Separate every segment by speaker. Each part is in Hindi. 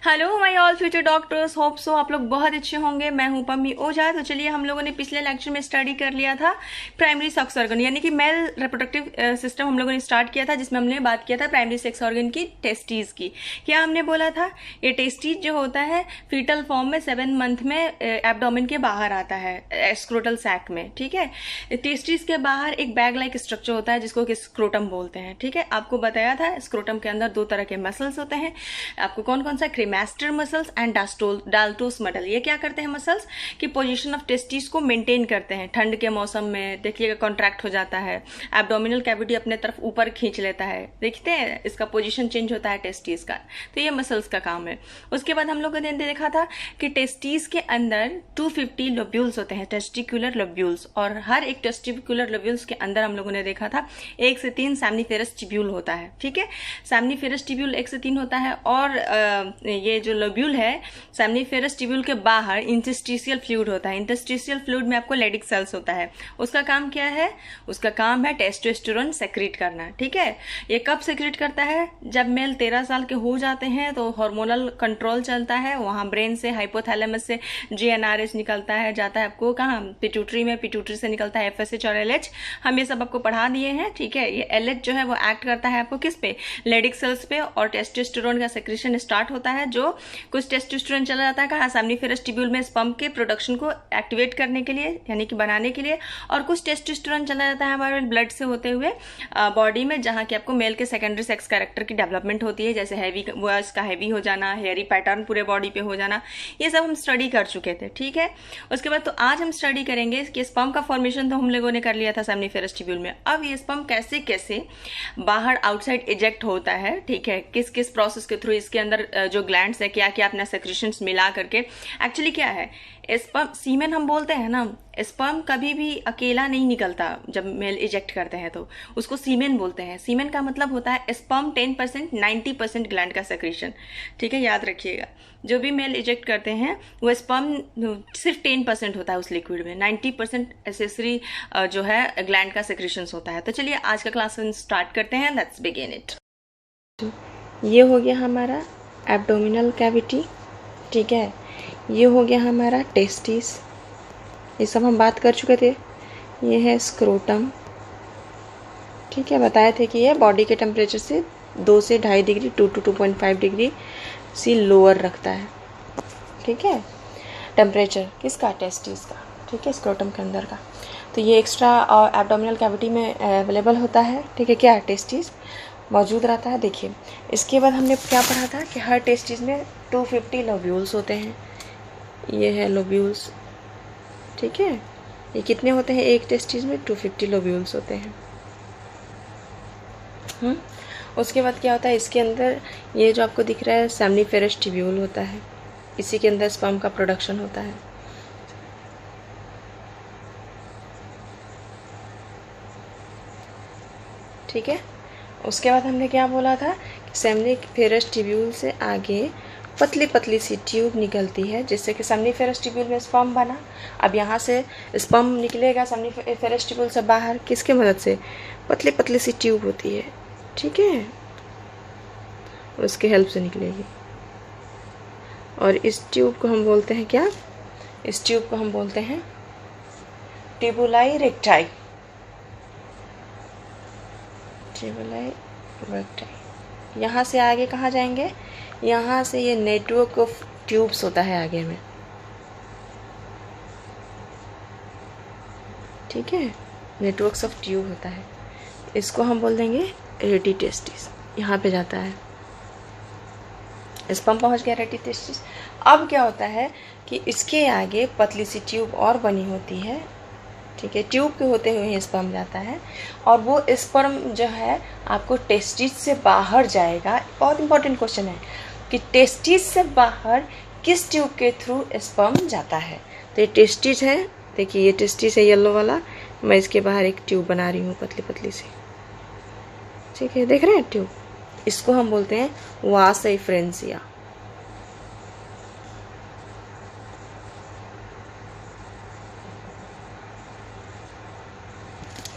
Speaker 1: Hello my all future doctors, hope so आप लोग बहुत अच्छे होंगे। मैं हूं पम्मी ओझा। तो चलिए, हम लोगों ने पिछले लेक्चर में स्टडी कर लिया था प्राइमरी सेक्स ऑर्गन यानी कि मेल रिप्रोडक्टिव सिस्टम हम लोगों ने स्टार्ट किया था, जिसमें हमने बात किया था प्राइमरी सेक्स ऑर्गन की टेस्टीज की। क्या हमने बोला था? ये टेस्टीज जो होता है फीटल फॉर्म में 7 मंथ में एब्डोमेन के बाहर आता है, स्क्रोटल सैक में। ठीक है, टेस्टीज के बाहर एक बैग लाइक स्ट्रक्चर होता है जिसको कि स्क्रोटम बोलते हैं। ठीक है, आपको बताया था स्क्रोटम के अंदर 2 तरह के मसल्स होते हैं। आपको कौन कौन सा? क्रीमास्टर मसल्स एंड डाल्टोस मसल। ये क्या करते हैं मसल्स कि पोजीशन ऑफ टेस्टिस को मेंटेन करते हैं। ठंड के मौसम में देखिएगा कॉन्ट्रैक्ट हो जाता है, एब्डोमिनल कैविटी अपने तरफ ऊपर खींच लेता है। देखते हैं इसका पोजीशन चेंज होता है टेस्टिस का। तो ये मसल्स का काम है। उसके बाद हम लोगों ने देखा था कि टेस्टिस के अंदर 250 लोब्यूल्स होते हैं, टेस्टिकुलर लोब्यूल्स, और हर एक टेस्टिकुलर लोब्यूल्स के अंदर हम लोगों ने देखा था 1 से 3 सैमनीफेरस ट्यूब्यूल होता है। ठीक है, सैमनीफेरस ट्यूब्यूल 1 से 3 होता है। और ये जो लोब्यूल है सैमनीफेरस ट्यूब्यूल के बाहर इंटरस्टिशियल फ्लूइड होता है। इंटरस्टिशियल फ्लूइड में आपको लेडिक सेल्स होता है। उसका काम क्या है? उसका काम है टेस्टोस्टेरोन सेक्रेट करना। ठीक है, ये कब सेक्रेट करता है? जब मेल 13 साल के हो जाते हैं तो हार्मोनल कंट्रोल चलता है। वहां ब्रेन से, हाइपोथैलेमस से जीएनआरएच निकलता है, जाता है आपको कहाँ? पिट्यूटरी में। पिट्यूटरी से निकलता है एफएसएच और एलएच। हम ये सब आपको पढ़ा दिए हैं। ठीक है, ये एलएच जो है वो एक्ट करता है आपको किस पे? लेडिक सेल्स पे, और टेस्टोस्टेरोन का सेक्रेशन स्टार्ट होता है। जो कुछ टेस्टोस्टेरोन चला जाता है कहाँ? सैमनीफेरस ट्यूब्यूल में स्पर्म के प्रोडक्शन को एक्टिवेट करने के लिए, यानी कि बनाने के लिए। और कुछ टेस्टोस्टेरोन चला जाता है हमारे ब्लड से होते हुए बॉडी में, जहाँ की आपको मेल के सेकेंडरी सेक्स कैरेक्टर की डेवलपमेंट होती है, जैसे हैवी वॉइस का हैवी हो जाना, हेयरी पैटर्न पूरे बॉडी पे हो जाना। ये सब हम स्टडी कर चुके थे। ठीक है, उसके बाद तो आज हम स्टडी करेंगे कि स्पर्म का फॉर्मेशन तो हम लोगों ने कर लिया था सैमनीफेरस ट्यूब्यूल में। अब ये स्पर्म कैसे कैसे बाहर आउटसाइड इजेक्ट होता है। ठीक है, किस किस प्रोसेस के थ्रू, इसके अंदर जो ग्लैंड्स है क्या क्या अपना सेक्रेशंस मिला करके। एक्चुअली क्या है, स्पर्म सीमेन हम बोलते हैं ना, स्पर्म कभी भी अकेला नहीं निकलता। जब मेल इजेक्ट करते हैं तो उसको सीमेन बोलते हैं। सीमेन का मतलब होता है स्पर्म 10% 90% ग्लैंड का सेक्रेशन। ठीक है, याद रखिएगा, जो भी मेल इजेक्ट करते हैं वो स्पर्म सिर्फ 10% होता है उस लिक्विड में, 90% एसेसरी जो है ग्लैंड का सेक्रेशन होता है। तो चलिए आज का क्लास स्टार्ट करते हैं। Let's begin it. ये हो गया हमारा एब्डोमिनल कैविटी। ठीक है, ये हो गया हमारा टेस्टिस, ये सब हम बात कर चुके थे। ये है स्क्रोटम। ठीक है, बताए थे कि ये बॉडी के टेम्परेचर से 2 से 2.5 degree 2 to 2.5 degree C lower रखता है। ठीक है, टेम्परेचर किसका? टेस्टिस का। ठीक है, स्क्रोटम के अंदर का। तो ये एक्स्ट्रा एब्डोमिनल कैविटी में अवेलेबल होता है। ठीक है, क्या? टेस्टिस मौजूद रहता है। देखिए, इसके बाद हमने क्या पढ़ा था कि हर टेस्टिस में 250 लोब्यूल्स होते हैं। ये है लोब्यूल्स। ठीक है, ये कितने होते हैं? एक टेस्टिस में 250 लोब्यूल्स होते हैं। उसके बाद क्या होता है इसके अंदर? ये जो आपको दिख रहा है सैमनीफेरस ट्यूब्यूल होता है, इसी के अंदर स्पर्म का प्रोडक्शन होता है। ठीक है, उसके बाद हमने क्या बोला था कि सैमनीफेरस ट्यूब्यूल से आगे पतली पतली सी ट्यूब निकलती है, जिससे कि सैमनीफेरस ट्यूब्यूल में स्पर्म बना। अब यहाँ से स्पर्म निकलेगा सैमनीफेरस ट्यूब्यूल से बाहर, किसके मदद से? पतली पतली सी ट्यूब होती है। ठीक है, उसके हेल्प से निकलेगी। और इस ट्यूब को हम बोलते हैं क्या? इस ट्यूब को हम बोलते हैं ट्यूबुलाई रेक्टाई। ट्यूबुलाई रेक्टाई। यहाँ से आगे कहाँ जाएंगे? यहाँ से ये नेटवर्क ऑफ ट्यूब्स होता है आगे में। ठीक है, नेटवर्क्स ऑफ ट्यूब होता है, इसको हम बोल देंगे रेडी टेस्टिस। यहाँ पे जाता है स्पर्म, पहुँच गया रेडी टेस्टिस। अब क्या होता है कि इसके आगे पतली सी ट्यूब और बनी होती है। ठीक है, ट्यूब के होते हुए स्पर्म जाता है, और वो स्पर्म जो है आपको टेस्टिस से बाहर जाएगा। बहुत इंपॉर्टेंट क्वेश्चन है कि टेस्टिस से बाहर किस ट्यूब के थ्रू स्पर्म जाता है। तो ये टेस्टिस है, देखिए ये टेस्टिस है येलो वाला। मैं इसके बाहर एक ट्यूब बना रही हूँ पतली पतली सी। ठीक है, देख रहे हैं ट्यूब? इसको हम बोलते हैं वास एफरेंसिया।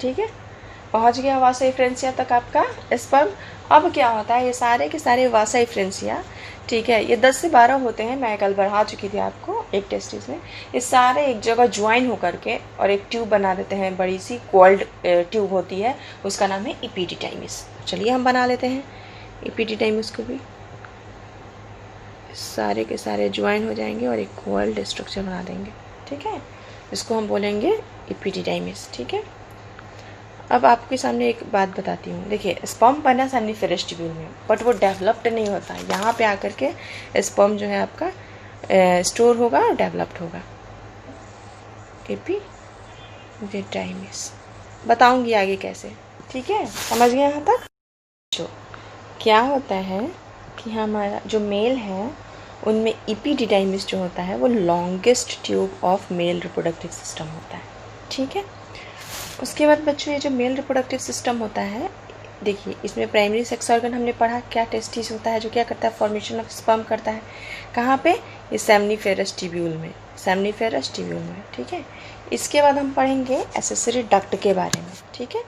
Speaker 1: ठीक है, पहुंच गया वासा एफरेंसिया तक आपका स्पर्म। अब क्या होता है, ये सारे के सारे वासा एफरेंसिया ठीक है। ये 10 से 12 होते हैं, मैं कल बढ़ा चुकी थी आपको एक टेस्टिस में। ये सारे एक जगह ज्वाइन होकर के और एक ट्यूब बना देते हैं, बड़ी सी कॉल्ड ट्यूब होती है, उसका नाम है इपीडिडाइमिस। चलिए हम बना लेते हैं इपीडिडाइमिस को भी। सारे के सारे ज्वाइन हो जाएंगे और एक कॉल्ड स्ट्रक्चर बना देंगे। ठीक है, इसको हम बोलेंगे इपीडिडाइमिस। ठीक है, अब आपके सामने एक बात बताती हूँ। देखिए, स्पर्म बना सैमनीफेरस ट्यूब्यूल में, बट वो डेवलप्ड नहीं होता। यहाँ पे आकर के स्पर्म जो है आपका स्टोर होगा और डेवलप्ड होगा। एपिडिडाइमिस बताऊंगी आगे कैसे। ठीक है, समझ गए यहाँ तक? जो क्या होता है कि हमारा जो मेल है उनमें इपीडिडाइमिस जो होता है वो longest tube of male reproductive system होता है। ठीक है, उसके बाद बच्चों ये जो मेल रिप्रोडक्टिव सिस्टम होता है, देखिए इसमें प्राइमरी सेक्स ऑर्गन हमने पढ़ा क्या टेस्टिस होता है जो क्या करता है, फॉर्मेशन ऑफ स्पर्म करता है। कहाँ पे? ये सेमनीफेरस ट्यूब्यूल में, सेमनीफेरस ट्यूब्यूल में। ठीक है, इसके बाद हम पढ़ेंगे एक्सेसरी डक्ट के बारे में। ठीक है,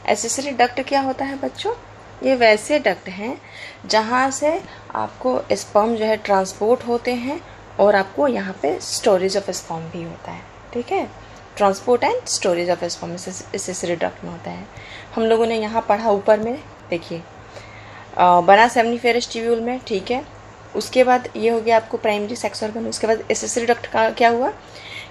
Speaker 1: एक्सेसरी डक्ट क्या होता है बच्चों? ये वैसे डक्ट हैं जहाँ से आपको स्पर्म जो है ट्रांसपोर्ट होते हैं और आपको यहाँ पे स्टोरेज ऑफ स्पर्म भी होता है। ठीक है, transport and storage of sperm accessory duct में होता है। हम लोगों ने यहाँ पढ़ा ऊपर में, देखिए बना सेमनीफेरस ट्यूब्यूल में। ठीक है, उसके बाद ये हो गया आपको प्राइमरी सेक्स ऑर्गन। उसके बाद एक्सेसरी डक्ट का क्या हुआ,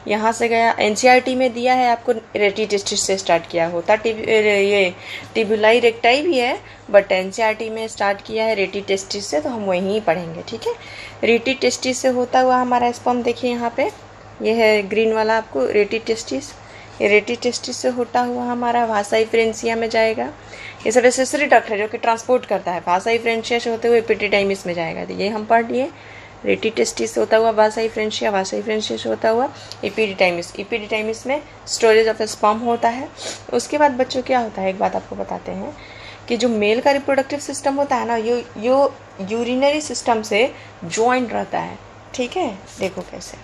Speaker 1: यहाँ से गया एनसीईआरटी में दिया है आपको, रेटी टेस्टिस से स्टार्ट किया होता। ये टिब्यूलाई रेक्टाई भी है, बट एनसीईआरटी में स्टार्ट किया है रेटी टेस्टिस से, तो हम वहीं पढ़ेंगे। ठीक है, रेटी टेस्टिस से होता हुआ हमारा स्पर्म देखिए यहाँ पे, ये है ग्रीन वाला आपको रेटी टेस्टिस। ये रेटी टेस्टिस से होता हुआ हमारा वासा फ्रेंसिया में जाएगा। ये सब एक्सेसरी डक्ट है जो कि ट्रांसपोर्ट करता है। वासा फ्रेंसिया से होते हुए एपिडिडाइमिस में जाएगा, तो ये हम पढ़ लिए। रेटी टेस्टिस से होता हुआ वासा फ्रेंसिया से होता हुआ एपिडिडाइमिस। एपिडिडाइमिस में स्टोरेज ऑफ स्पर्म होता है। उसके बाद बच्चों क्या होता है, एक बात आपको बताते हैं कि जो मेल का रिप्रोडक्टिव सिस्टम होता है ना, ये यूरिनरी सिस्टम से ज्वाइंट रहता है। ठीक है, देखो कैसे,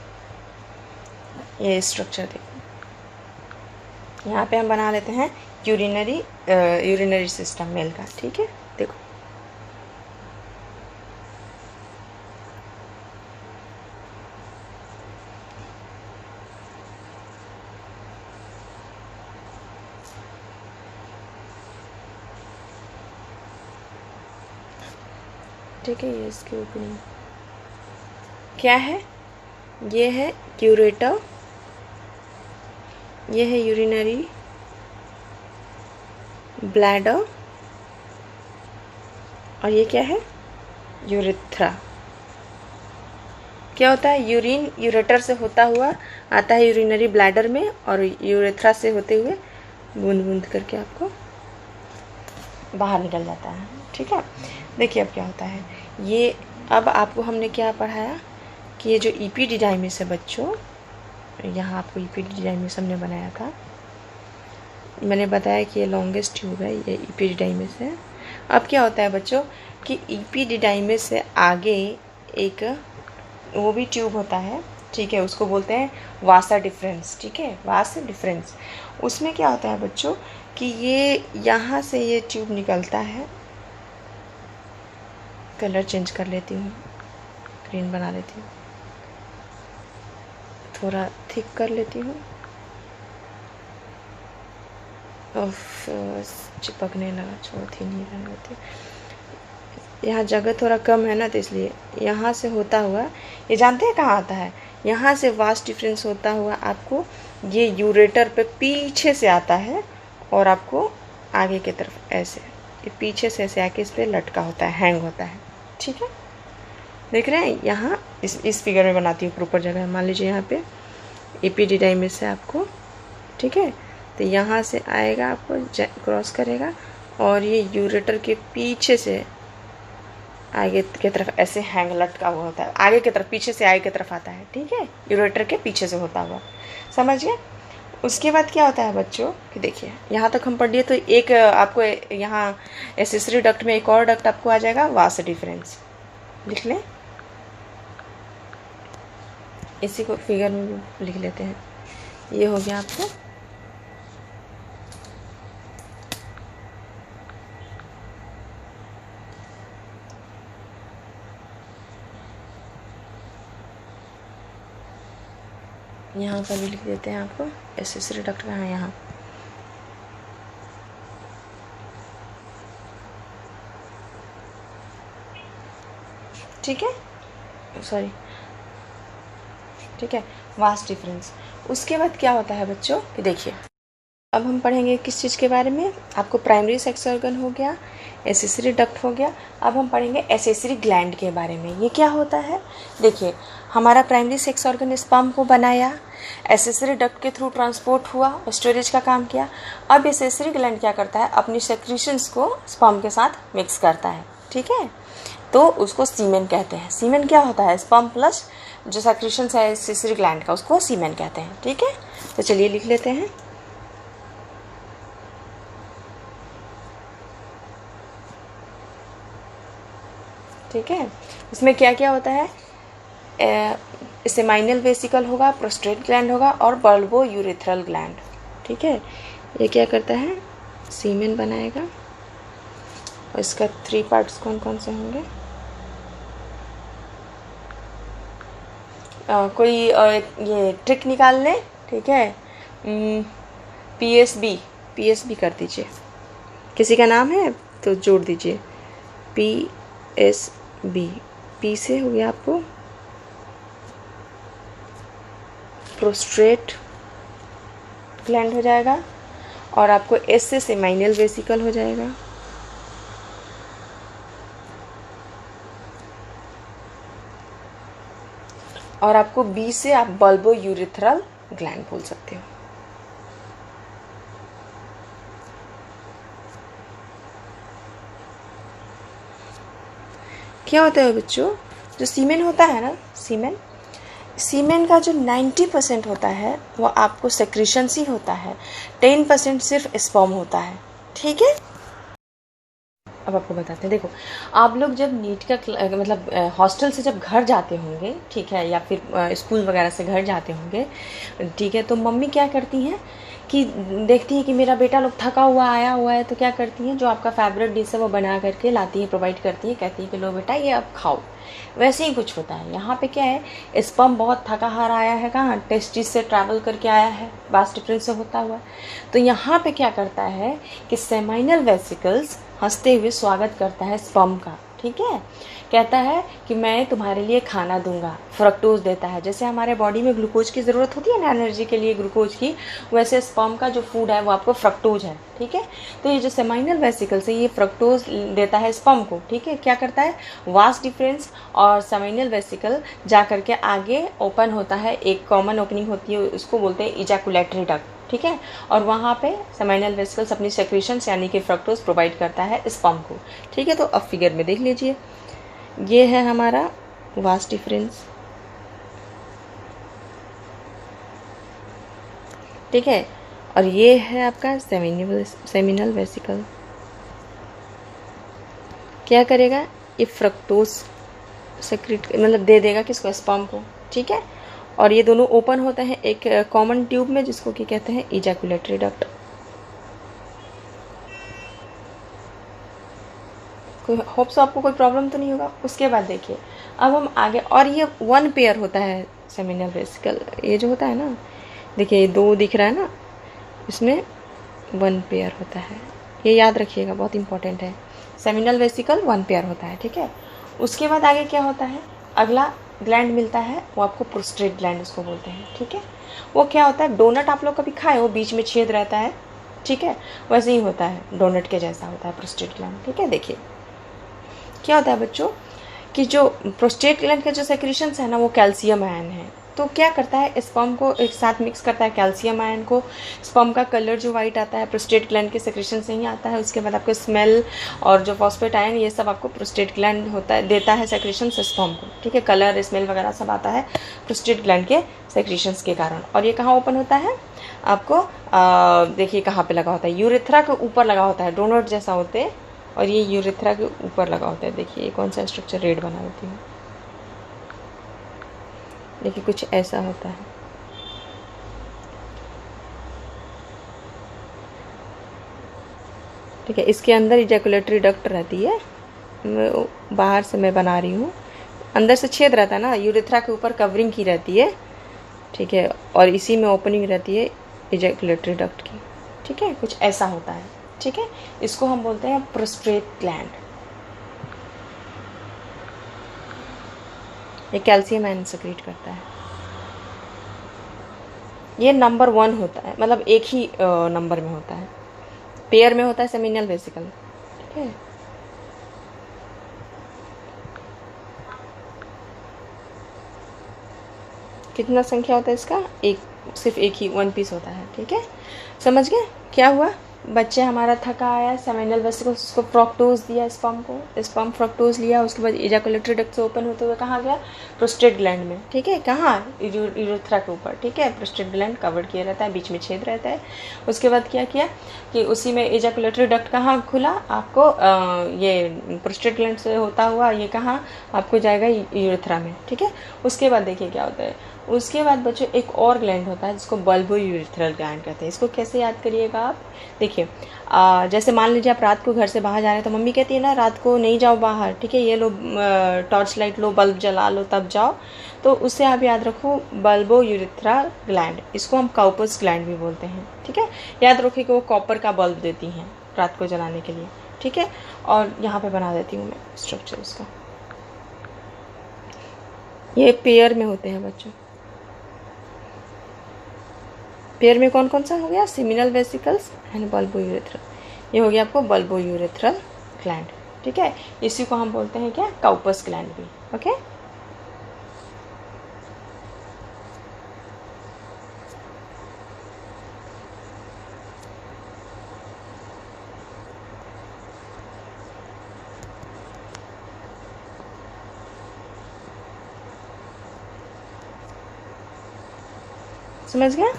Speaker 1: ये स्ट्रक्चर देखो, यहाँ पे हम बना लेते हैं यूरिनरी सिस्टम मेल का। ठीक है, देखो ठीक है, ये इसकी ओपनिंग क्या है, ये है क्यूरेटर, ये है यूरिनरी ब्लैडर, और ये क्या है, यूरेथ्रा। क्या होता है, यूरिन यूरेटर से होता हुआ आता है यूरिनरी ब्लैडर में, और यूरेथ्रा से होते हुए बूंद बूंद करके आपको बाहर निकल जाता है। ठीक है, देखिए अब क्या होता है ये, अब आपको हमने क्या पढ़ाया कि ये जो इपीडिडाइमिस है बच्चों, यहाँ आपको इपीडिडाइमिस हमने बनाया था, मैंने बताया कि ये लॉन्गेस्ट ट्यूब है, ये इपीडिडाइमिस है। अब क्या होता है बच्चों कि इपीडिडाइमिस से आगे एक वो भी ट्यूब होता है। ठीक है, उसको बोलते हैं वासा डिफरेंस। ठीक है, वासा डिफरेंस, उसमें क्या होता है बच्चों कि ये यहाँ से ये ट्यूब निकलता है। कलर चेंज कर लेती हूँ, ग्रीन बना लेती हूँ, थोड़ा थिक कर लेती हूँ। चिपकने लगा, छोड़ ही नहीं रहने देती। यहाँ जगह थोड़ा कम है ना, तो इसलिए यहाँ से होता हुआ, ये जानते हैं कहाँ आता है, यहाँ से वास्ट डिफरेंस होता हुआ आपको ये यूरेटर पे पीछे से आता है और आपको आगे की तरफ ऐसे, ये पीछे से ऐसे आके इस पर लटका होता है, हैंग होता है। ठीक है, देख रहे हैं यहाँ इस फिगर में बनाती हूँ प्रॉपर जगह। मान लीजिए यहाँ पे एपिडिडाइमिस है आपको। ठीक है, तो यहाँ से आएगा, आपको क्रॉस करेगा और ये यूरेटर के पीछे से आगे की तरफ ऐसे हैंग लटका हुआ होता है, आगे की तरफ, पीछे से आगे की तरफ आता है। ठीक है, यूरेटर के पीछे से होता हुआ, समझिए। उसके बाद क्या होता है बच्चों कि देखिए यहाँ तक हम पढ़ लिए, तो एक आपको यहाँ एक्सेसरी डक्ट में एक और डक्ट आपको आ जाएगा, वास डिफरेंस, लिख लें, इसी को फिगर में भी लिख लेते हैं। ये हो गया आपको यहाँ पर भी लिख देते हैं आपको एसेसरी डक्ट कहाँ है, यहाँ। ठीक है, सॉरी, ठीक है, वास्ट डिफरेंस। उसके बाद क्या होता है बच्चों कि देखिए, अब हम पढ़ेंगे किस चीज़ के बारे में। आपको प्राइमरी सेक्स ऑर्गन हो गया, एसेसरी डक्ट हो गया। अब हम पढ़ेंगे एसेसरी ग्लैंड के बारे में। ये क्या होता है, देखिए, हमारा प्राइमरी सेक्स ऑर्गन स्पर्म को बनाया, एसेसरी डक्ट के थ्रू ट्रांसपोर्ट हुआ और स्टोरेज का काम किया। अब एसेसरी ग्लैंड क्या करता है, अपनी सेक्रीशंस को स्पर्म के साथ मिक्स करता है। ठीक है, तो उसको सीमेन कहते हैं। सीमेन क्या होता है, स्पर्म प्लस जो सेक्रीशंस है एसेसरी ग्लैंड का, उसको सीमेन कहते हैं। ठीक है, तो चलिए लिख लेते हैं। ठीक है, इसमें क्या क्या होता है, सेमाइनल वेसिकल होगा, प्रोस्टेट ग्लैंड होगा और बल्बो यूरेथ्रल ग्लैंड। ठीक है, ये क्या करता है, सीमेन बनाएगा और इसका 3 पार्ट्स कौन कौन से होंगे, कोई ये ट्रिक निकाल लें। ठीक है, पीएसबी कर दीजिए, किसी का नाम है तो जोड़ दीजिए, पीएसबी। पी से हो गया आपको प्रोस्टेट ग्लैंड हो जाएगा और आपको एस से सेमाइनल वेसिकल हो जाएगा। और आपको बी से आप बल्बो यूरेथ्रल ग्लैंड बोल सकते हो। क्या होता है बच्चों, जो सीमेन होता है ना, सीमेन का जो 90% होता है वो आपको सेक्रीशंस ही होता है, 10% सिर्फ स्पर्म होता है। ठीक है, अब आपको बताते हैं। देखो, आप लोग जब नीट का मतलब हॉस्टल से जब घर जाते होंगे, ठीक है, या फिर स्कूल वगैरह से घर जाते होंगे, ठीक है, तो मम्मी क्या करती हैं कि देखती है कि मेरा बेटा लोग थका हुआ आया हुआ है, तो क्या करती हैं, जो आपका फेवरेट डिश है वो बना करके लाती है, प्रोवाइड करती है, कहती है कि लो बेटा ये अब खाओ। वैसे ही कुछ होता है यहाँ पे। क्या है, स्पर्म बहुत थका हार आया है, कहाँ, टेस्टिस से ट्रैवल करके आया है, वास्ट डिफरेंस से होता हुआ। तो यहाँ पे क्या करता है कि सेमाइनल वेसिकल्स हंसते हुए स्वागत करता है स्पर्म का। ठीक है, कहता है कि मैं तुम्हारे लिए खाना दूंगा, फ्रक्टोज देता है। जैसे हमारे बॉडी में ग्लूकोज की ज़रूरत होती है ना एनर्जी के लिए, ग्लूकोज की, वैसे स्पर्म का जो फूड है वो आपको फ्रक्टोज है। ठीक है, तो ये जो सेमाइनल वेसिकल से ये फ्रक्टोज देता है स्पर्म को। ठीक है, क्या करता है, वास्ट डिफरेंस और सेमाइनल वेसिकल जा करके आगे ओपन होता है, एक कॉमन ओपनिंग होती है, उसको बोलते हैं इजैकुलेटरी डक्ट। ठीक है, और वहाँ पे सेमाइनल वेसिकल्स अपनी सेक्रीशंस यानी कि फ्रक्टोज प्रोवाइड करता है स्पर्म को। ठीक है, तो अब फिगर में देख लीजिए, ये है हमारा वास्ट डिफरेंस। ठीक है, और ये है आपका सेमिनल वेसिकल। क्या करेगा, ये फ्रक्टोज सेक्रेट मतलब दे देगा किसको, स्पर्म को। ठीक है, और ये दोनों ओपन होते हैं एक कॉमन ट्यूब में, जिसको कि कहते हैं इजैकुलेटरी डक्ट। होप सो आपको कोई प्रॉब्लम तो नहीं होगा। उसके बाद देखिए, अब हम आगे, और ये 1 पेयर होता है सेमिनल वेसिकल, ये जो होता है ना, देखिए ये 2 दिख रहा है ना, इसमें 1 पेयर होता है, ये याद रखिएगा, बहुत इंपॉर्टेंट है। सेमिनल वेसिकल 1 पेयर होता है। ठीक है, उसके बाद आगे क्या होता है, अगला ग्लैंड मिलता है, वो आपको प्रोस्टेट ग्लैंड उसको बोलते हैं। ठीक है, वो क्या होता है, डोनट आप लोग कभी खाए हो, बीच में छेद रहता है। ठीक है, वैसे ही होता है, डोनट के जैसा होता है प्रोस्टेट ग्लैंड। ठीक है, देखिए क्या होता है बच्चों कि जो प्रोस्टेट ग्लैंड का जो सेक्रीशंस है ना, वो कैल्शियम आयन है। तो क्या करता है, स्पर्म को एक साथ मिक्स करता है कैल्शियम आयन को। स्पर्म का कलर जो वाइट आता है प्रोस्टेट ग्लैंड के सेक्रेशन से ही आता है। उसके बाद आपको स्मेल और जो फॉस्फेट आयन, ये सब आपको प्रोस्टेट ग्लैंड होता है, देता है सेक्रेशन से स्पर्म को। ठीक है, कलर स्मेल वगैरह सब आता है प्रोस्टेट ग्लैंड के सेक्रेशंस के कारण। और ये कहाँ ओपन होता है, आपको देखिए कहाँ पे लगा होता है, यूरेथ्रा के ऊपर लगा होता है, डोनट जैसा होते हैं, और ये यूरेथ्रा के ऊपर लगा होता है। देखिए ये कौन सा स्ट्रक्चर रेड बना होती है, देखिए कुछ ऐसा होता है। ठीक है, इसके अंदर इजैकुलेटरी डक्ट रहती है, बाहर से मैं बना रही हूँ, अंदर से छेद रहता है ना, यूरेथ्रा के ऊपर कवरिंग की रहती है। ठीक है, और इसी में ओपनिंग रहती है इजैकुलेटरी डक्ट की, ठीक है, कुछ ऐसा होता है, ठीक है। इसको हम बोलते हैं प्रोस्ट्रेट ग्लैंड। ये कैल्शियम आयन सेक्रेट करता है। ये नंबर 1 होता है, मतलब एक ही नंबर में होता है, पेयर में होता है सेमिनल वेसिकल, ठीक है। कितना संख्या होता है इसका? एक, सिर्फ एक ही 1 पीस होता है, ठीक है। समझ गए क्या हुआ? बच्चे हमारा थका आया, सेमिनल वेसिकल उसको फ्रक्टोज दिया, स्पर्म को, स्पर्म फ्रक्टोज लिया, उसके बाद इजैकुलेटरी डक्ट से ओपन होते हुए कहाँ गया? प्रोस्टेट ग्लैंड में, ठीक है। कहाँ? यूरेथ्रा के ऊपर, ठीक है। प्रोस्टेट ग्लैंड कवर्ड किया रहता है, बीच में छेद रहता है। उसके बाद क्या किया कि उसी में इजैकुलेटरी डक्ट कहाँ खुला आपको? ये प्रोस्टेट ग्लैंड से होता हुआ ये कहाँ आपको जाएगा? यूरेथ्रा में, ठीक है। उसके बाद देखिए क्या होता है। उसके बाद बच्चों एक और ग्लैंड होता है जिसको बल्बो यूरेथ्रल ग्लैंड कहते हैं। इसको कैसे याद करिएगा आप? देखिए जैसे मान लीजिए आप रात को घर से बाहर जा रहे हैं तो मम्मी कहती है ना रात को नहीं जाओ बाहर, ठीक है, ये लो टॉर्च लाइट लो, बल्ब जला लो तब जाओ। तो उससे आप याद रखो बल्बो यूरेथ्रा ग्लैंड, इसको हम काउपस ग्लैंड भी बोलते हैं, ठीक है। याद रखिए कि वो कॉपर का बल्ब देती हैं रात को जलाने के लिए, ठीक है। और यहाँ पे बना देती हूँ मैं स्ट्रक्चर इसका। ये पेयर में होते हैं बच्चों। पेयर में कौन कौन सा हो गया? Seminal vesicles and bulbo urethral. ये हो गया आपको बल्बो यूरेथ्रल ग्लैंड, ठीक है। इसी को हम बोलते हैं क्या? काउपस ग्लैंड भी, ओके। समझ गया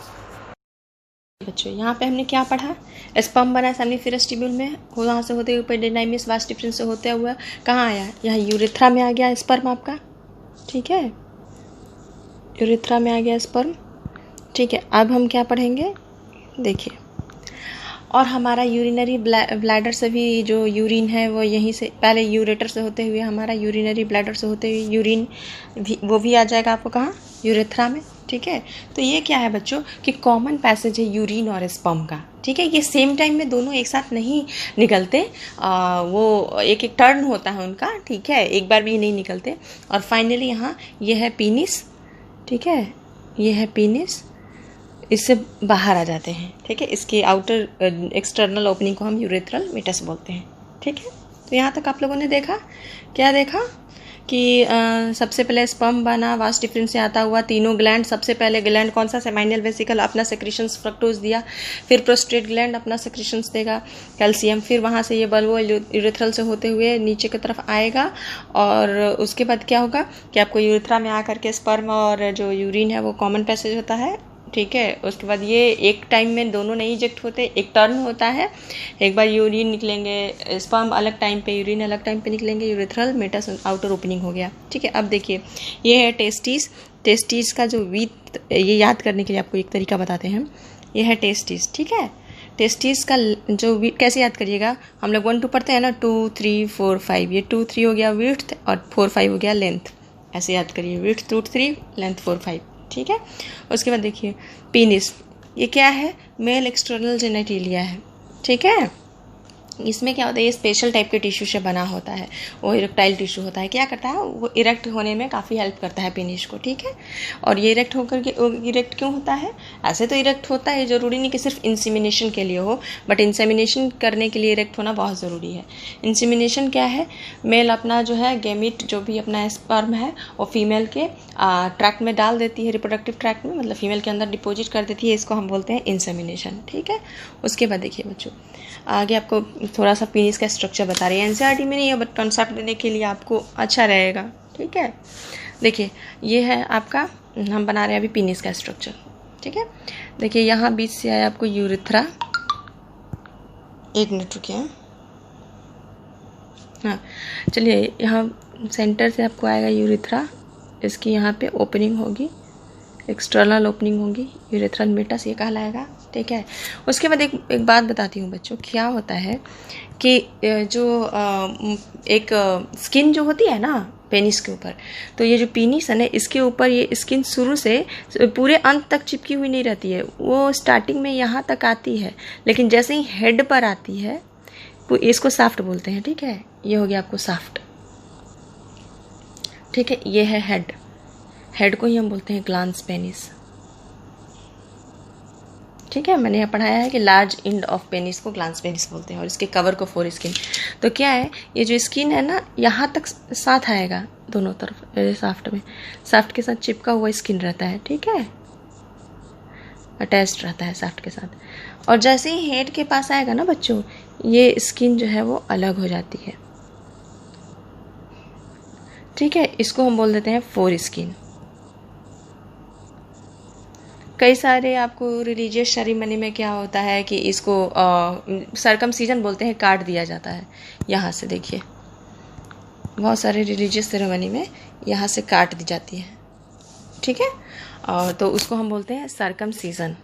Speaker 1: बच्चों? यहाँ पे हमने क्या पढ़ा? स्पर्म बना सेमिनिफरस ट्यूब्यूल में, वहाँ से होते हुए एपिडेडाइमिस वास डिफरेंस से होते हुए कहाँ आया? यहाँ यूरेथ्रा में आ गया स्पर्म आपका, ठीक है। यूरेथ्रा में आ गया स्पर्म, ठीक है। अब हम क्या पढ़ेंगे? देखिए, और हमारा यूरिनरी ब्लैडर से भी जो यूरिन है वो यहीं से, पहले यूरेटर से होते हुए हमारा यूरिनरी ब्लैडर से होते हुए यूरिन भी, वो भी आ जाएगा आपको कहाँ? यूरेथ्रा में, ठीक है। तो ये क्या है बच्चों कि कॉमन पैसेज है यूरिन और स्पर्म का, ठीक है। ये सेम टाइम में दोनों एक साथ नहीं निकलते, वो एक एक टर्न होता है उनका, ठीक है, एक बार भी नहीं निकलते। और फाइनली यहाँ ये है पीनिस, ठीक है, ये है पीनिस, इससे बाहर आ जाते हैं, ठीक है। इसके आउटर एक्सटर्नल ओपनिंग को हम यूरेथ्रल मेटस बोलते हैं, ठीक है। तो यहाँ तक आप लोगों ने देखा, क्या देखा कि सबसे पहले स्पर्म बना वास डिफरेंस से आता हुआ, तीनों ग्लैंड, सबसे पहले ग्लैंड कौन सा? सेमिनल वेसिकल अपना सेक्रेशंस फ्रक्टोज दिया, फिर प्रोस्टेट ग्लैंड अपना सेक्रेशंस देगा कैल्शियम, फिर वहाँ से ये बल्बो यूरेथ्रल से होते हुए नीचे की तरफ आएगा। और उसके बाद क्या होगा कि आपको यूरेथ्रा में आकर के स्पर्म और जो यूरिन है वो कॉमन पैसेज होता है, ठीक है। उसके बाद ये एक टाइम में दोनों नहीं इजेक्ट होते, एक टर्न होता है, एक बार यूरिन निकलेंगे, स्पर्म अलग टाइम पे, यूरिन अलग टाइम पे निकलेंगे, यूरेथ्रल मेटस आउटर ओपनिंग हो गया, ठीक है। अब देखिए ये है टेस्टिस। टेस्टिस का जो वीट, ये याद करने के लिए आपको एक तरीका बताते हैं। ये है टेस्टिस, ठीक है। टेस्टिस का जो वीट कैसे याद करिएगा? हम लोग 1 2 पढ़ते हैं ना, 2 3 4 5, ये 2 3 हो गया विड्थ और 4 5 हो गया लेंथ, ऐसे याद करिए, विड्थ 2 3 लेंथ 4 5, ठीक है। उसके बाद देखिए पीनिस, ये क्या है? मेल एक्सटर्नल जेनेटिलिया है, ठीक है। इसमें क्या होता है? ये स्पेशल टाइप के टिश्यू से बना होता है, वो इरेक्टाइल टिश्यू होता है। क्या करता है वो? इरेक्ट होने में काफ़ी हेल्प करता है पेनिस को, ठीक है। और ये इरेक्ट होकर के, इरेक्ट क्यों होता है? ऐसे तो इरेक्ट होता है, ज़रूरी नहीं कि सिर्फ इंसेमिनेशन के लिए हो, बट इंसेमिनेशन करने के लिए इरेक्ट होना बहुत ज़रूरी है। इंसेमिनेशन क्या है? मेल अपना जो है गैमीट, जो भी अपना स्पर्म है वो फीमेल के ट्रैक्ट में डाल देती है, रिप्रोडक्टिव ट्रैक्ट में, मतलब फीमेल के अंदर डिपोजिट कर देती है, इसको हम बोलते हैं इंसेमिनेशन, ठीक है। उसके बाद देखिए बच्चों, आगे आपको थोड़ा सा पीनिस का स्ट्रक्चर बता रही है, एनसीईआरटी में नहीं है बट कॉन्सेप्ट देने के लिए आपको अच्छा रहेगा, ठीक है। देखिए ये है आपका, हम बना रहे हैं अभी पीनिस का स्ट्रक्चर, ठीक है। देखिए यहाँ बीच से आया आपको यूरेथ्रा, 1 मिनट रुकिए, हाँ चलिए, यहाँ सेंटर से आपको आएगा यूरेथ्रा, इसकी यहाँ पे ओपनिंग होगी, एक्सटर्नल ओपनिंग होगी, यूरेथ्रल मेटस ये कहलाएगा, ठीक है। उसके बाद एक बात बताती हूँ बच्चों, क्या होता है कि जो एक स्किन जो होती है ना, पेनिस के ऊपर। तो ये जो पेनिस है ना, इसके ऊपर ये स्किन शुरू से पूरे अंत तक चिपकी हुई नहीं रहती है, वो स्टार्टिंग में यहाँ तक आती है, लेकिन जैसे ही हेड पर आती है, इसको साफ्ट बोलते हैं, ठीक है। ये हो गया आपको साफ्ट, ठीक है। ये है हेड, हेड को ही हम बोलते हैं ग्लांस पेनिस, ठीक है। मैंने यहाँ पढ़ाया है कि लार्ज एंड ऑफ पेनिस को ग्लांस पेनिस बोलते हैं और इसके कवर को फोर स्किन। तो क्या है, ये जो स्किन है ना, यहाँ तक साथ आएगा दोनों तरफ, साफ्ट में, साफ्ट के साथ चिपका हुआ स्किन रहता है, ठीक है, अटैच्ड रहता है साफ्ट के साथ। और जैसे ही हेड के पास आएगा ना बच्चों, ये स्किन जो है वो अलग हो जाती है, ठीक है। इसको हम बोल देते हैं फोर स्किन। कई सारे आपको रिलीजियस सेरेमनी में क्या होता है कि इसको सरकमसीजन बोलते हैं, काट दिया जाता है यहाँ से, देखिए बहुत सारे रिलीजियस सेरेमनी में यहाँ से काट दी जाती है, ठीक है। और तो उसको हम बोलते हैं सरकमसीजन,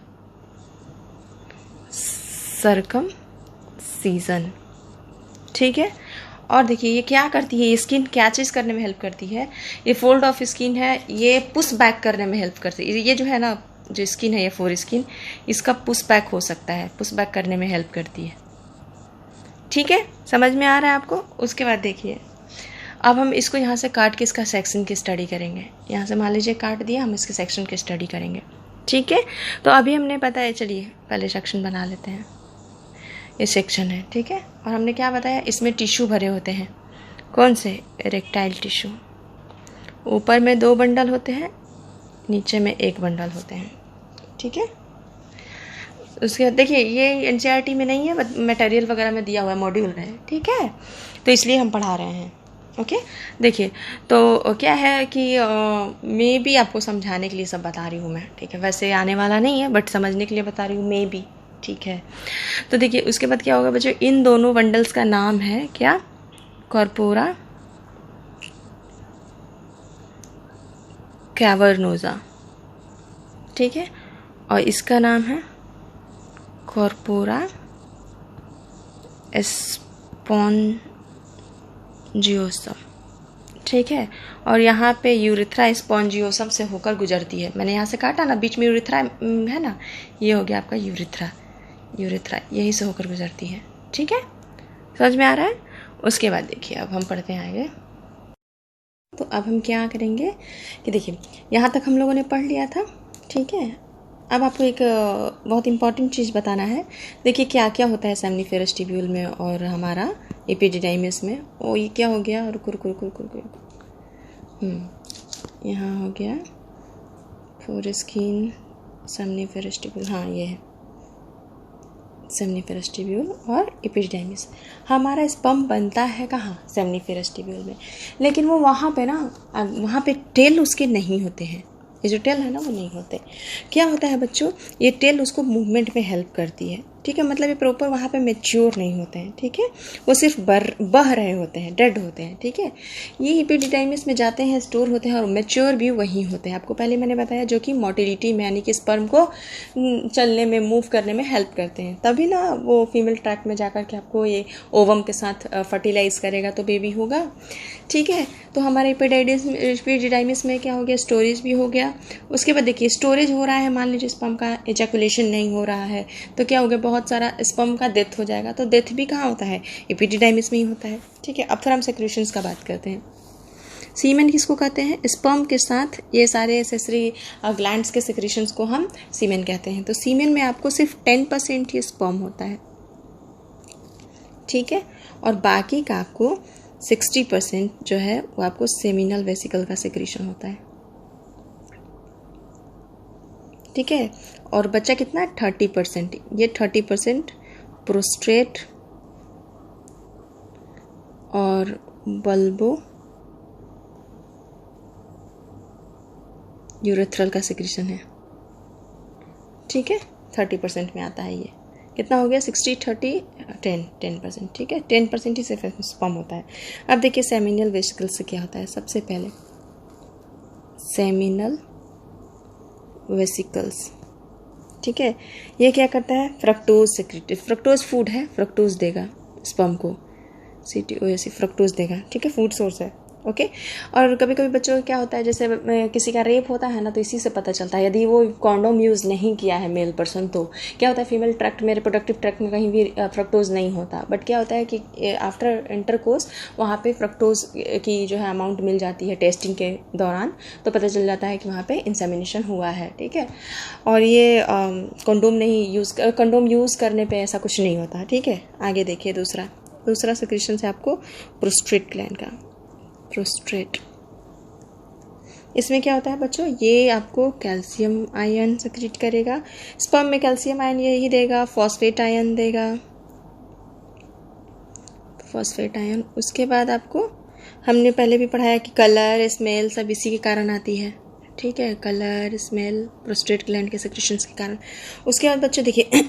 Speaker 1: सरकमसीजन, ठीक है। और देखिए ये क्या करती है, ये स्किन क्या चीज़ करने में हेल्प करती है, ये फोल्ड ऑफ स्किन है, ये पुश बैक करने में हेल्प करती है। ये जो है ना, जो स्किन है ये फोर स्किन, इसका पुश बैक हो सकता है, पुश बैक करने में हेल्प करती है, ठीक है। समझ में आ रहा है आपको। उसके बाद देखिए, अब हम इसको यहाँ से काट के इसका सेक्शन की स्टडी करेंगे। यहाँ से मान लीजिए काट दिया, हम इसके सेक्शन की स्टडी करेंगे, ठीक है। तो अभी हमने पता है, चलिए पहले सेक्शन बना लेते हैं। ये सेक्शन है, ठीक है। और हमने क्या बताया, इसमें टिश्यू भरे होते हैं, कौन से, इरेक्टाइल टिश्यू। ऊपर में 2 बंडल होते हैं, नीचे में 1 बंडल होते हैं, ठीक है। उसके बाद देखिए, ये एनसीईआरटी में नहीं है, मटेरियल वगैरह में दिया हुआ है, मॉड्यूल में, ठीक है। तो इसलिए हम पढ़ा रहे हैं, ओके। देखिए तो क्या है कि मैं भी आपको समझाने के लिए सब बता रही हूँ मैं, ठीक है। वैसे आने वाला नहीं है, बट समझने के लिए बता रही हूँ, मैं भी, ठीक है। तो देखिए उसके बाद क्या होगा बच्चों, इन दोनों बंडल्स का नाम है क्या, कॉर्पोरा कैवर्नोसा, ठीक है। और इसका नाम है कॉर्पोरा स्पॉन्जियोसम, ठीक है। और यहाँ पे यूरिथ्रा स्पॉन्जियोसम से होकर गुजरती है। मैंने यहाँ से काटा ना, बीच में यूरिथ्रा है ना, ये हो गया आपका यूरिथ्रा, यूरिथ्रा यहीं से होकर गुजरती है, ठीक है। समझ में आ रहा है। उसके बाद देखिए अब हम पढ़ते हैं आगे। तो अब हम क्या करेंगे कि देखिए यहाँ तक हम लोगों ने पढ़ लिया था, ठीक है। अब आपको एक बहुत इम्पॉर्टेंट चीज़ बताना है। देखिए क्या क्या होता है सेमनीफेरस ट्यूब्यूल में और हमारा एपिडिडाइमिस में। ओ ये क्या हो गया, रुको रुको रुको रुको रुको, यहाँ हो गया फोरस्किन सेमनीफेरस ट्यूब्यूल, हाँ ये है सेमनीफेरस ट्यूब्यूल और एपिडिडाइमिस। हमारा स्पर्म बनता है कहाँ, सेमनीफेरस ट्यूब्यूल में, लेकिन वो वहाँ पे ना, वहाँ पे टेल उसके नहीं होते हैं, ये जो टेल है ना वो नहीं होते। क्या होता है बच्चों, ये टेल उसको मूवमेंट में हेल्प करती है, ठीक है। मतलब ये प्रॉपर वहाँ पे मैच्योर नहीं होते हैं, ठीक है। वो सिर्फ बह रहे होते हैं, डेड होते हैं, ठीक है। ये एपिडिडाइमिस में जाते हैं, स्टोर होते हैं और मैच्योर भी वहीं होते हैं। आपको पहले मैंने बताया, जो कि मोटिलिटी में यानी कि स्पर्म को चलने में, मूव करने में हेल्प करते हैं। तभी ना वो फीमेल ट्रैक्ट में जाकर के आपको ये ओवम के साथ फर्टिलाइज करेगा तो बेबी होगा, ठीक है। तो हमारे एपिडिडाइमिस में क्या हो गया, स्टोरेज भी हो गया। उसके बाद देखिए स्टोरेज हो रहा है, मान लीजिए स्पर्म का एजैकुलेशन नहीं हो रहा है तो क्या हो गया, बहुत सारा स्पर्म का डेथ हो जाएगा। तो डेथ भी कहाँ होता है, एपिडिडाइमिस में ही होता है, ठीक है। अब थोड़ा हम सेक्रेशंस का बात करते हैं। सीमेन किसको कहते हैं, स्पर्म के साथ ये सारे एसेसरी ग्लैंड्स के सेक्रेशंस को हम सीमेन कहते हैं। तो सीमेन में आपको सिर्फ 10% ही स्पर्म होता है, ठीक है। और बाकी का आपको 60% जो है वो आपको सेमिनल वेसिकल का सेक्रेशन होता है, ठीक है। और बच्चा कितना है, 30%। ये 30% प्रोस्टेट और बल्बो यूरेथ्रल का सेक्रेशन है, ठीक है। 30% में आता है। ये कितना हो गया, 60 30 10%, ठीक है। 10% ही सिर्फ स्पर्म होता है। अब देखिए सेमिनल वेसिकल से क्या होता है। सबसे पहले सेमिनल वेसिकल्स, ठीक है। ये क्या करता है, फ्रक्टोज सेक्रेट, फ्रक्टोज फूड है, फ्रक्टोज देगा स्पर्म को, CTOS फ्रक्टोज देगा, ठीक है, फूड सोर्स है। ओके। और कभी कभी बच्चों को क्या होता है, जैसे किसी का रेप होता है ना, तो इसी से पता चलता है। यदि वो कॉन्डोम यूज़ नहीं किया है मेल पर्सन, तो क्या होता है, फीमेल ट्रैक्ट में, रिप्रोडक्टिव ट्रैक्ट में कहीं भी फ्रक्टोज नहीं होता, बट क्या होता है कि आफ्टर इंटरकोर्स वहाँ पे फ्रक्टोज की जो है अमाउंट मिल जाती है टेस्टिंग के दौरान, तो पता चल जाता है कि वहाँ पे इंसेमिनेशन हुआ है, ठीक है। और ये कंडोम यूज़ करने पे ऐसा कुछ नहीं होता, ठीक है। आगे देखिए दूसरा सेक्रेशन है आपको प्रोस्टेट ग्लैंड का। प्रोस्टेट, इसमें क्या होता है बच्चों, ये आपको कैल्शियम आयन सेक्रेट करेगा। स्पर्म में कैल्शियम आयन यही देगा, फॉस्फेट आयन देगा, फॉस्फेट आयन। उसके बाद आपको हमने पहले भी पढ़ाया कि कलर, स्मेल सब इसी के कारण आती है, ठीक है। कलर, स्मेल प्रोस्टेट ग्लैंड के सेक्रेशंस के कारण। उसके बाद बच्चों देखिए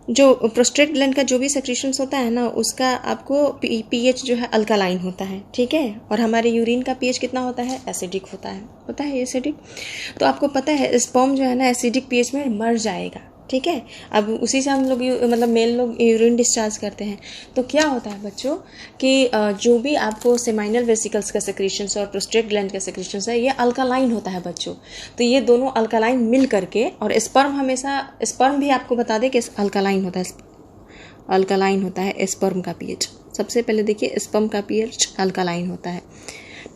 Speaker 1: जो प्रोस्टेट ग्लैंड का जो भी सेक्रेशंस होता है ना, उसका आपको पीएच जो है अल्कालाइन होता है, ठीक है। और हमारे यूरिन का पीएच कितना होता है, एसिडिक होता है एसिडिक। तो आपको पता है स्पर्म जो है ना एसिडिक पीएच में मर जाएगा, ठीक है। अब उसी से हम लोग मतलब मेल लोग यूरिन डिस्चार्ज करते हैं। तो क्या होता है बच्चों कि जो भी आपको सेमाइनल वेसिकल्स का सेक्रेशंस और प्रोस्टेट ग्लैंड का सेक्रेशंस है, ये अल्कालाइन होता है बच्चों। तो ये दोनों अल्कालाइन मिल करके, और स्पर्म भी आपको बता दें कि अल्कालाइन होता है स्पर्म का पीएच। सबसे पहले देखिए स्पर्म का पीएच अल्कालाइन होता है,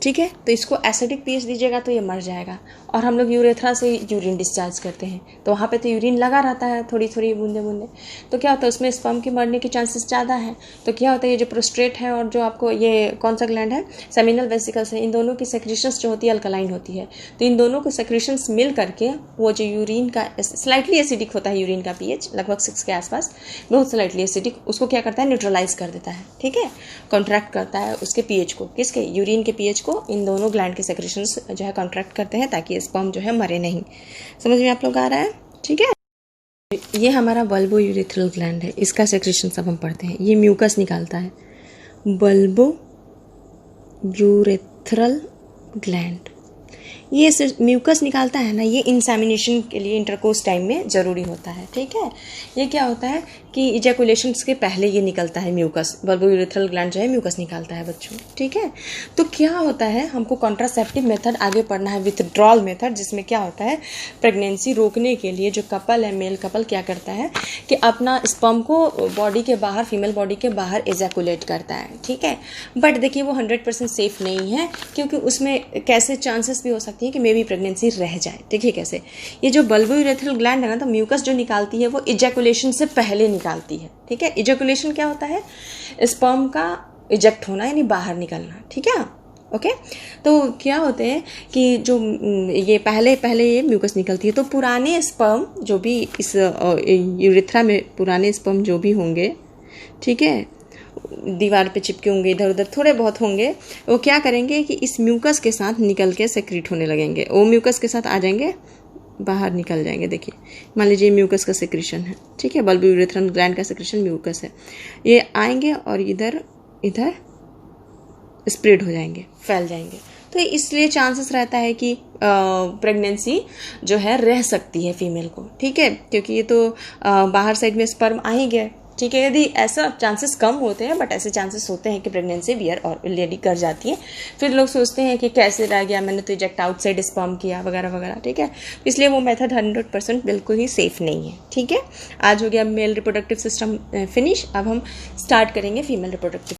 Speaker 1: ठीक है। तो इसको एसिडिक पीएच दीजिएगा तो ये मर जाएगा। और हम लोग यूरेथ्रा से यूरिन डिस्चार्ज करते हैं, तो वहाँ पे तो यूरिन लगा रहता है, थोड़ी थोड़ी बूंदे बूंदे। तो क्या होता है उसमें स्पर्म की मरने के चांसेस ज़्यादा हैं। तो क्या होता है, ये जो प्रोस्टेट है और जो आपको ये कौन सा ग्लैंड है, सेमिनल वेसिकल्स है, इन दोनों की सेक्रेशंस जो होती है अल्कलाइन होती है। तो इन दोनों को सेक्रेशंस मिल करके वो जो यूरिन का स्लाइटली एसिडिक होता है, यूरिन का पीएच लगभग 6 के आसपास, बहुत स्लाइटली एसिडिक, उसको क्या करता है, न्यूट्रलाइज कर देता है, ठीक है। कॉन्ट्रैक्ट करता है उसके पीएच को, किसके, यूरिन के पीएच को। इन दोनों ग्लैंड के सेक्रेशंस जो है कॉन्ट्रैक्ट करते हैं ताकि स्पर्म जो है मरे नहीं। समझ में आप लोग आ रहा है, ठीक है। ये हमारा बल्बो यूरेथ्रल ग्लैंड है, इसका सेक्रेशन सब हम पढ़ते हैं। ये म्यूकस निकालता है, बल्बो यूरेथ्रल ग्लैंड। ये म्यूकस निकालता है ना, ये इंसेमिनेशन के लिए इंटरकोर्स टाइम में ज़रूरी होता है, ठीक है। ये क्या होता है कि इजैकुलेशन के पहले ये निकलता है म्यूकस, बल्बो यूरेथ्रल ग्लैंड जो है म्यूकस निकालता है बच्चों, ठीक है। तो क्या होता है, हमको कॉन्ट्रासेप्टिव मेथड आगे पढ़ना है, विथड्रॉल मेथड, जिसमें क्या होता है, प्रेगनेंसी रोकने के लिए जो कपल है, मेल कपल क्या करता है कि अपना स्पर्म को बॉडी के बाहर, फीमेल बॉडी के बाहर इजैकुलेट करता है, ठीक है। बट देखिए वो 100% सेफ नहीं है, क्योंकि उसमें कैसे चांसेस भी हो सकती है कि मे भी प्रेगनेंसी रह जाए। देखिए कैसे, ये जो बल्बो यूरेथ्रल ग्लैंड है ना, तो म्यूकस जो निकालती है वो इजैकुलेशन से पहले निकालती है, ठीक है। इजैकुलेशन क्या होता है, स्पर्म का इजेक्ट होना यानी बाहर निकलना, ठीक है, ओके। तो क्या होते हैं कि जो ये पहले ये म्यूकस निकलती है, तो पुराने स्पर्म जो भी इस यूरेथ्रा में पुराने स्पर्म जो भी होंगे, ठीक है, दीवार पे चिपके होंगे, इधर उधर थोड़े बहुत होंगे, वो क्या करेंगे कि इस म्यूकस के साथ निकल के सेक्रेट होने लगेंगे। वो म्यूकस के साथ आ जाएंगे, बाहर निकल जाएंगे। देखिए मान लीजिए म्यूकस का सेक्रेशन है, ठीक है, बल्बो यूरेथ्रल ग्लैंड का सेक्रेशन म्यूकस है, ये आएंगे और इधर स्प्रेड हो जाएंगे, फैल जाएंगे। तो इसलिए चांसेस रहता है कि प्रेगनेंसी जो है रह सकती है फीमेल को, ठीक है, क्योंकि ये तो बाहर साइड में स्पर्म आ ही गया, ठीक है। यदि ऐसा चांसेस कम होते हैं, बट ऐसे चांसेस होते हैं कि प्रेगनेंसी बियर और लेडी कर जाती है। फिर लोग सोचते हैं कि कैसे रह गया, मैंने तो इजेक्ट आउटसाइड स्पर्म किया वगैरह वगैरह, ठीक है। इसलिए वो मेथड 100% बिल्कुल ही सेफ नहीं है, ठीक है। आज हो गया मेल रिप्रोडक्टिव सिस्टम फिनिश। अब हम स्टार्ट करेंगे फीमेल रिप्रोडक्टिव